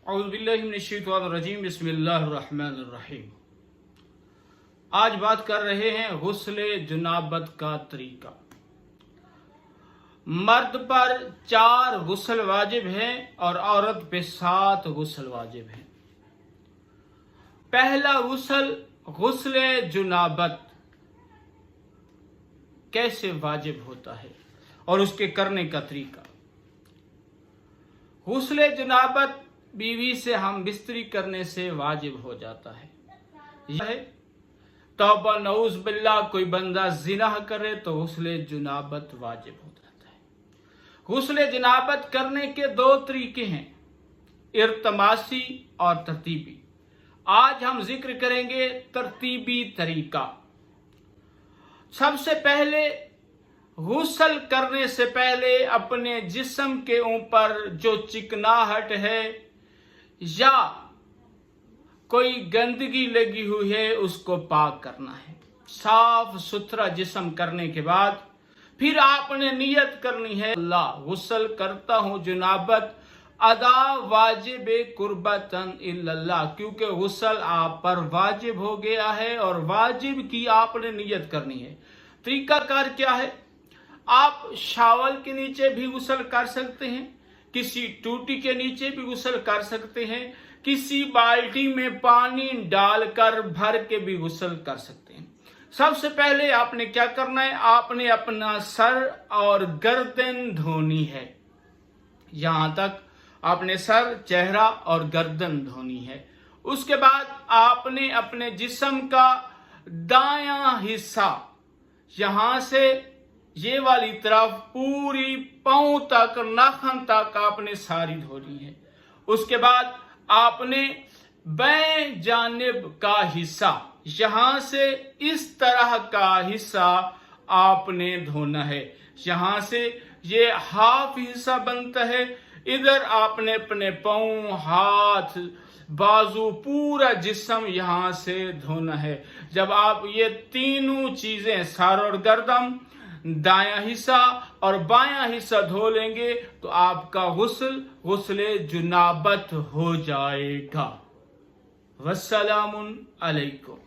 औज़ुबिल्लाहिमिनश्शैतानिर्रजीम बिस्मिल्लाहिर्रहमानिर्रहीम। आज बात कर रहे हैं गुस्ल जुनाबत का तरीका। मर्द पर 4 गुस्ल वाजिब हैं और औरत पे 7 गुस्ल वाजिब हैं। पहला गुस्ल जुनाबत कैसे वाजिब होता है और उसके करने का तरीका। गुस्ल जुनाबत बीवी से हम बिस्तरी करने से वाजिब हो जाता है। यह है तौबा नऊज़ बिल्लाह, कोई बंदा जिना करे तो गुस्ल जुनाबत वाजिब हो जाता है। गुस्ल जुनाबत करने के 2 तरीके हैं, इर्तमासी और तरतीबी। आज हम जिक्र करेंगे तरतीबी तरीका। सबसे पहले गुस्ल करने से पहले अपने जिस्म के ऊपर जो चिकनाहट है या कोई गंदगी लगी हुई है उसको पाक करना है। साफ सुथरा जिस्म करने के बाद फिर आपने नियत करनी है, अल्लाह गुस्ल करता हूँ जुनाबत अदा वाजिब कुर्बतन इल्लल्लाह, क्योंकि गुस्ल आप पर वाजिब हो गया है और वाजिब की आपने नियत करनी है। तरीकाकार क्या है? आप शावल के नीचे भी गुस्ल कर सकते हैं, किसी टूटी के नीचे भी गुस्ल कर सकते हैं, किसी बाल्टी में पानी डालकर भर के भी गुस्ल कर सकते हैं। सबसे पहले आपने क्या करना है, आपने अपना सर और गर्दन धोनी है। यहां तक आपने सर, चेहरा और गर्दन धोनी है। उसके बाद आपने अपने जिस्म का दायां हिस्सा यहां से ये वाली तरफ पूरी पांव तक, नाखून तक आपने सारी धोनी है। उसके बाद आपने बाएं जानिब का हिस्सा, यहां से इस तरह का हिस्सा आपने धोना है। यहां से ये हाफ हिस्सा बनता है, इधर आपने अपने पांव, हाथ, बाजू, पूरा जिस्म यहां से धोना है। जब आप ये तीनों चीजें, सर और गर्दन, दायां हिस्सा और बायां हिस्सा धो लेंगे तो आपका गुस्ल जुनाबत हो जाएगा। वस्सलामुन अलैकुम।